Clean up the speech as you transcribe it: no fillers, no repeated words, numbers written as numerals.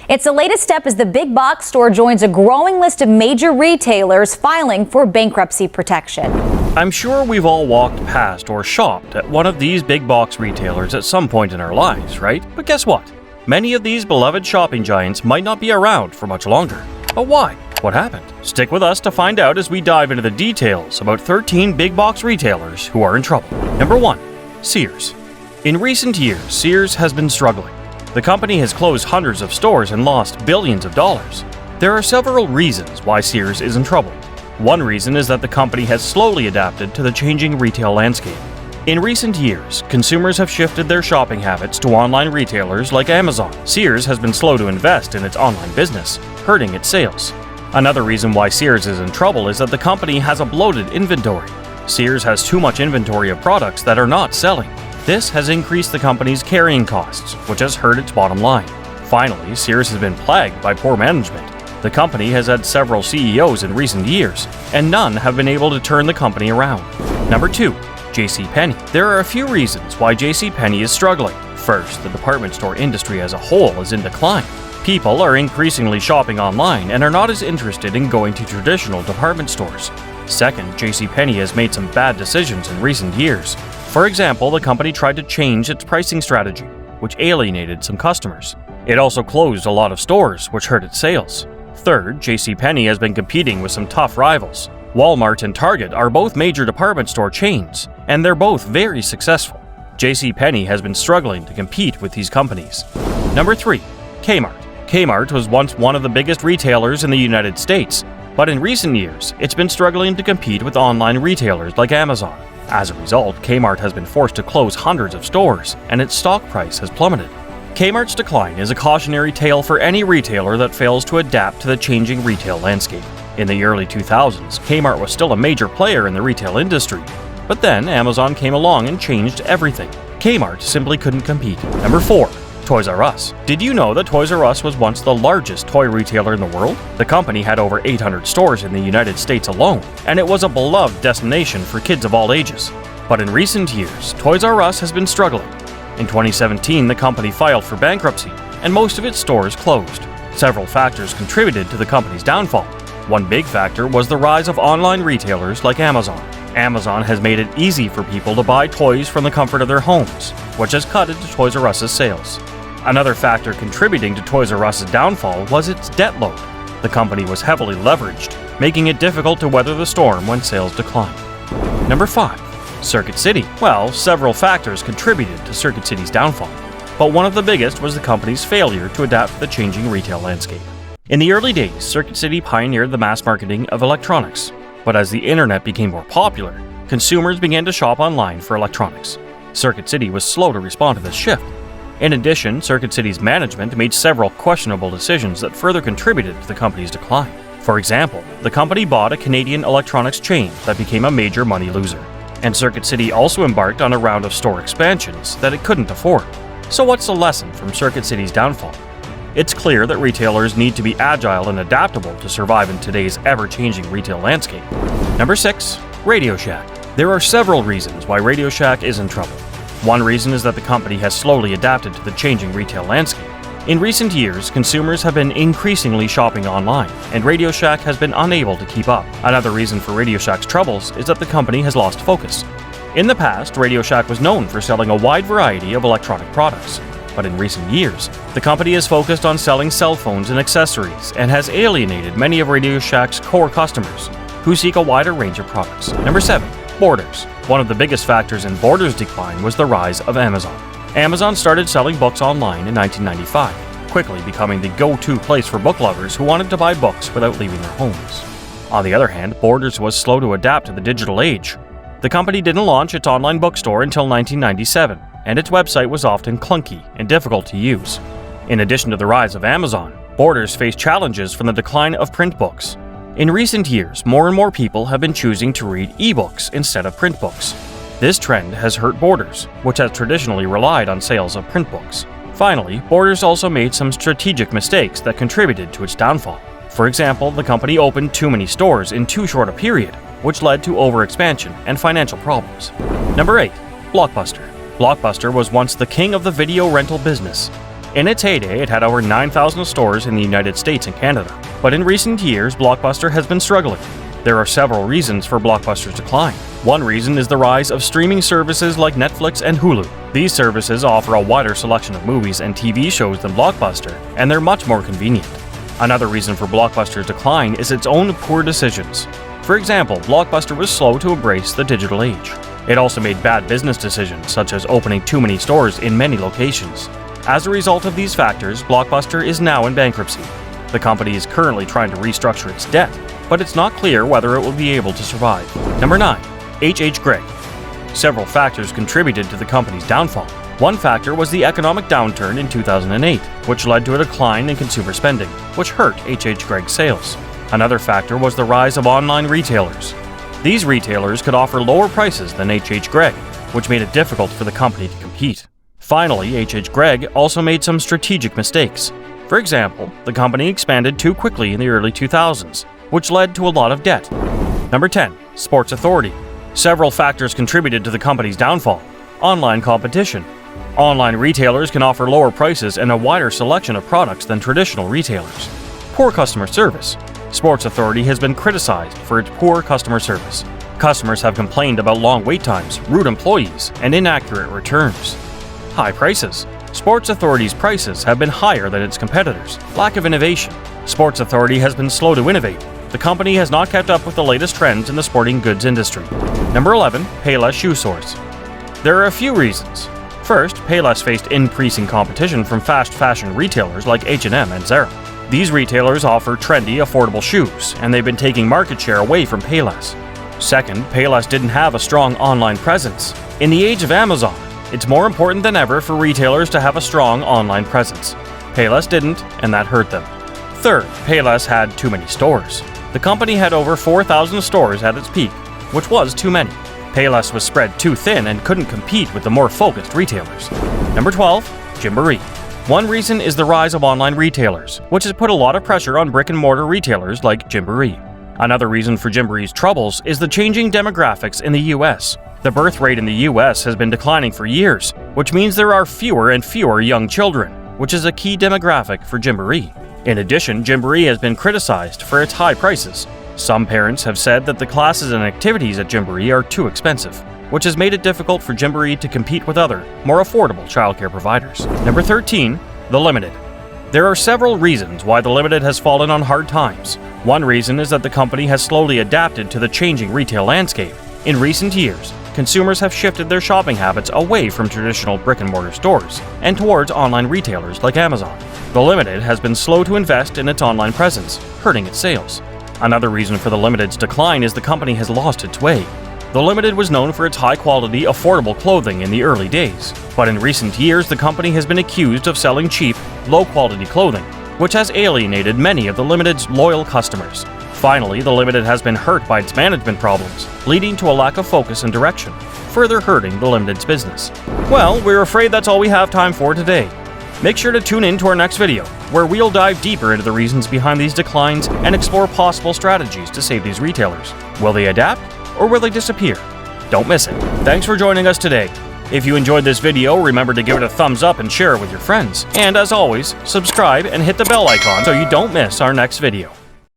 It's the latest step as the big box store joins a growing list of major retailers filing for bankruptcy protection. I'm sure we've all walked past or shopped at one of these big box retailers at some point in our lives, right? But guess what? Many of these beloved shopping giants might not be around for much longer. But why? What happened? Stick with us to find out as we dive into the details about 13 big box retailers who are in trouble. Number 1. Sears. In recent years, Sears has been struggling. The company has closed hundreds of stores and lost billions of dollars. There are several reasons why Sears is in trouble. One reason is that the company has slowly adapted to the changing retail landscape. In recent years, consumers have shifted their shopping habits to online retailers like Amazon. Sears has been slow to invest in its online business, hurting its sales. Another reason why Sears is in trouble is that the company has a bloated inventory. Sears has too much inventory of products that are not selling. This has increased the company's carrying costs, which has hurt its bottom line. Finally, Sears has been plagued by poor management. The company has had several CEOs in recent years, and none have been able to turn the company around. Number 2. JCPenney. There are a few reasons why JCPenney is struggling. First, the department store industry as a whole is in decline. People are increasingly shopping online and are not as interested in going to traditional department stores. Second, JCPenney has made some bad decisions in recent years. For example, the company tried to change its pricing strategy, which alienated some customers. It also closed a lot of stores, which hurt its sales. Third, JCPenney has been competing with some tough rivals. Walmart and Target are both major department store chains, and they're both very successful. JCPenney has been struggling to compete with these companies. Number 3. Kmart. Kmart was once one of the biggest retailers in the United States, but in recent years, it's been struggling to compete with online retailers like Amazon. As a result, Kmart has been forced to close hundreds of stores, and its stock price has plummeted. Kmart's decline is a cautionary tale for any retailer that fails to adapt to the changing retail landscape. In the early 2000s, Kmart was still a major player in the retail industry. But then Amazon came along and changed everything. Kmart simply couldn't compete. Number 4. Toys R Us. Did you know that Toys R Us was once the largest toy retailer in the world? The company had over 800 stores in the United States alone, and it was a beloved destination for kids of all ages. But in recent years, Toys R Us has been struggling. In 2017, the company filed for bankruptcy, and most of its stores closed. Several factors contributed to the company's downfall. One big factor was the rise of online retailers like Amazon. Amazon has made it easy for people to buy toys from the comfort of their homes, which has cut into Toys R Us's sales. Another factor contributing to Toys R Us's downfall was its debt load. The company was heavily leveraged, making it difficult to weather the storm when sales declined. Number 5. Circuit City. Well, several factors contributed to Circuit City's downfall, but one of the biggest was the company's failure to adapt to the changing retail landscape. In the early days, Circuit City pioneered the mass marketing of electronics, but as the internet became more popular, consumers began to shop online for electronics. Circuit City was slow to respond to this shift. In addition, Circuit City's management made several questionable decisions that further contributed to the company's decline. For example, the company bought a Canadian electronics chain that became a major money loser. And Circuit City also embarked on a round of store expansions that it couldn't afford. So what's the lesson from Circuit City's downfall? It's clear that retailers need to be agile and adaptable to survive in today's ever-changing retail landscape. Number 6. Radio Shack. There are several reasons why Radio Shack is in trouble. One reason is that the company has slowly adapted to the changing retail landscape. In recent years, consumers have been increasingly shopping online, and Radio Shack has been unable to keep up. Another reason for Radio Shack's troubles is that the company has lost focus. In the past, Radio Shack was known for selling a wide variety of electronic products. But in recent years, the company is focused on selling cell phones and accessories and has alienated many of Radio Shack's core customers, who seek a wider range of products. Number 7. Borders. One of the biggest factors in Borders' decline was the rise of Amazon. Amazon started selling books online in 1995, quickly becoming the go-to place for book lovers who wanted to buy books without leaving their homes. On the other hand, Borders was slow to adapt to the digital age. The company didn't launch its online bookstore until 1997, and its website was often clunky and difficult to use. In addition to the rise of Amazon, Borders faced challenges from the decline of print books. In recent years, more and more people have been choosing to read ebooks instead of print books. This trend has hurt Borders, which has traditionally relied on sales of print books. Finally, Borders also made some strategic mistakes that contributed to its downfall. For example, the company opened too many stores in too short a period, which led to overexpansion and financial problems. Number 8. Blockbuster. Blockbuster was once the king of the video rental business. In its heyday, it had over 9,000 stores in the United States and Canada. But in recent years, Blockbuster has been struggling. There are several reasons for Blockbuster's decline. One reason is the rise of streaming services like Netflix and Hulu. These services offer a wider selection of movies and TV shows than Blockbuster, and they're much more convenient. Another reason for Blockbuster's decline is its own poor decisions. For example, Blockbuster was slow to embrace the digital age. It also made bad business decisions, such as opening too many stores in many locations. As a result of these factors, Blockbuster is now in bankruptcy. The company is currently trying to restructure its debt, but it's not clear whether it will be able to survive. Number 9. H.H. Gregg. Several factors contributed to the company's downfall. One factor was the economic downturn in 2008, which led to a decline in consumer spending, which hurt H.H. Gregg's sales. Another factor was the rise of online retailers. These retailers could offer lower prices than H.H. Gregg, which made it difficult for the company to compete. Finally, H.H. Gregg also made some strategic mistakes. For example, the company expanded too quickly in the early 2000s, which led to a lot of debt. Number 10. Sports Authority. Several factors contributed to the company's downfall. Online competition. Online retailers can offer lower prices and a wider selection of products than traditional retailers. Poor customer service. Sports Authority has been criticized for its poor customer service. Customers have complained about long wait times, rude employees, and inaccurate returns. High prices. Sports Authority's prices have been higher than its competitors. Lack of innovation. Sports Authority has been slow to innovate. The company has not kept up with the latest trends in the sporting goods industry. Number 11. Payless Shoe Source. There are a few reasons. First, Payless faced increasing competition from fast fashion retailers like H&M and Zara. These retailers offer trendy, affordable shoes, and they've been taking market share away from Payless. Second, Payless didn't have a strong online presence. In the age of Amazon, it's more important than ever for retailers to have a strong online presence. Payless didn't, and that hurt them. Third, Payless had too many stores. The company had over 4,000 stores at its peak, which was too many. Payless was spread too thin and couldn't compete with the more focused retailers. Number 12. Gymboree. One reason is the rise of online retailers, which has put a lot of pressure on brick-and-mortar retailers like Gymboree. Another reason for Gymboree's troubles is the changing demographics in the U.S. The birth rate in the U.S. has been declining for years, which means there are fewer and fewer young children, which is a key demographic for Gymboree. In addition, Gymboree has been criticized for its high prices. Some parents have said that the classes and activities at Gymboree are too expensive, which has made it difficult for Gymboree to compete with other, more affordable childcare providers. Number 13. The Limited. There are several reasons why The Limited has fallen on hard times. One reason is that the company has slowly adapted to the changing retail landscape. In recent years, consumers have shifted their shopping habits away from traditional brick-and-mortar stores and towards online retailers like Amazon. The Limited has been slow to invest in its online presence, hurting its sales. Another reason for The Limited's decline is the company has lost its way. The Limited was known for its high-quality, affordable clothing in the early days, but in recent years the company has been accused of selling cheap, low-quality clothing, which has alienated many of The Limited's loyal customers. Finally, The Limited has been hurt by its management problems, leading to a lack of focus and direction, further hurting The Limited's business. Well, we're afraid that's all we have time for today. Make sure to tune in to our next video, where we'll dive deeper into the reasons behind these declines and explore possible strategies to save these retailers. Will they adapt, or will they disappear? Don't miss it. Thanks for joining us today. If you enjoyed this video, remember to give it a thumbs up and share it with your friends. And as always, subscribe and hit the bell icon so you don't miss our next video.